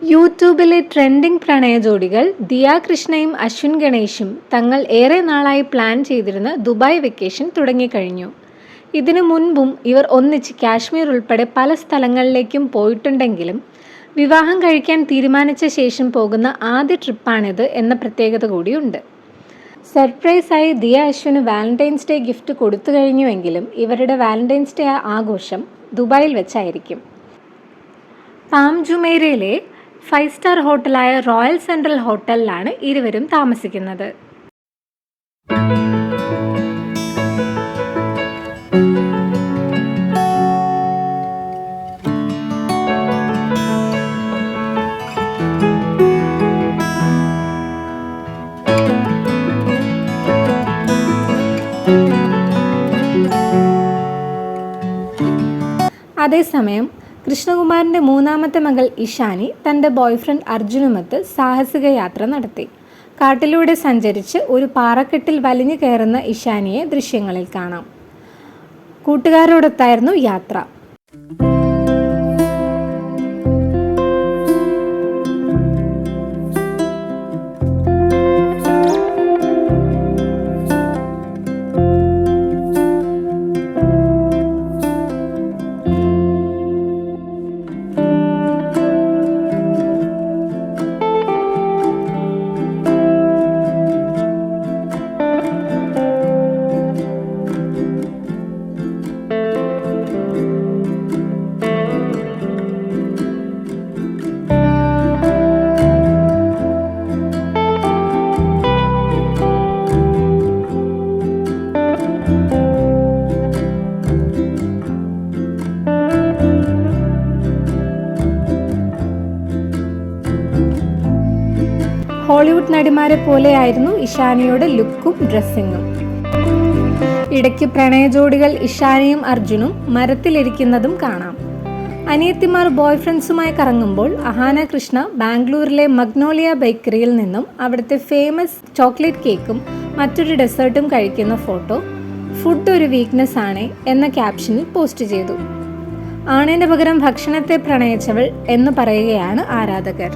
യൂട്യൂബിലെ ട്രെൻഡിംഗ് പ്രണയ ജോഡികൾ ദിയ കൃഷ്ണയും അശ്വിൻ ഗണേഷും തങ്ങൾ ഏറെ നാളായി പ്ലാൻ ചെയ്തിരുന്ന ദുബായ് വെക്കേഷൻ തുടങ്ങിക്കഴിഞ്ഞു. ഇതിനു മുൻപും ഇവർ ഒന്നിച്ച് കാശ്മീർ ഉൾപ്പെടെ പല സ്ഥലങ്ങളിലേക്കും പോയിട്ടുണ്ടെങ്കിലും വിവാഹം കഴിക്കാൻ തീരുമാനിച്ച ശേഷം പോകുന്ന ആദ്യ ട്രിപ്പാണിത് എന്ന പ്രത്യേകത കൂടിയുണ്ട്. സർപ്രൈസായി ദിയ അശ്വിന് വാലന്റൈൻസ് ഡേ ഗിഫ്റ്റ് കൊടുത്തു കഴിഞ്ഞുവെങ്കിലും ഇവരുടെ വാലന്റൈൻസ് ഡേ ആഘോഷം ദുബായിൽ വെച്ചായിരിക്കും. പാം ജുമൈറയിലെ 5 സ്റ്റാർ ഹോട്ടലായ റോയൽ സെൻട്രൽ ഹോട്ടലിലാണ് ഇരുവരും താമസിക്കുന്നത്. അതേസമയം കൃഷ്ണകുമാറിൻ്റെ മൂന്നാമത്തെ മകൾ ഇഷാനി തൻ്റെ ബോയ്ഫ്രണ്ട് അർജുനുമൊത്ത് സാഹസിക യാത്ര നടത്തി. കാട്ടിലൂടെ സഞ്ചരിച്ച് ഒരു പാറക്കെട്ടിൽ വലിഞ്ഞു കയറുന്ന ഇഷാനിയെ ദൃശ്യങ്ങളിൽ കാണാം. കൂട്ടുകാരോടൊത്തായിരുന്നു യാത്ര. ഹോളിവുഡ് നടിമാരെ പോലെയായിരുന്നു ഇഷാനിയുടെ ലുക്കും ഡ്രസ്സിങ്ങും. ഇടയ്ക്ക് പ്രണയ ജോഡികൾ ഇഷാനിയും അർജുനും മരത്തിലിരിക്കുന്നതും കാണാം. അനിയത്തിമാർ ബോയ്ഫ്രണ്ട്സുമായി കറങ്ങുമ്പോൾ അഹാന കൃഷ്ണ ബാംഗ്ലൂരിലെ മഗ്നോളിയ ബേക്കറിയിൽ നിന്നും അവിടുത്തെ ഫേമസ് ചോക്ലേറ്റ് കേക്കും മറ്റൊരു ഡെസേർട്ടും കഴിക്കുന്ന ഫോട്ടോ ഫുഡ് ഒരു വീക്ക്നെസ് ആണ് എന്ന ക്യാപ്ഷനിൽ പോസ്റ്റ് ചെയ്തു. ആണിന് പകരം ഭക്ഷണത്തെ പ്രണയിച്ചവൾ എന്ന് പറയുകയാണ് ആരാധകർ.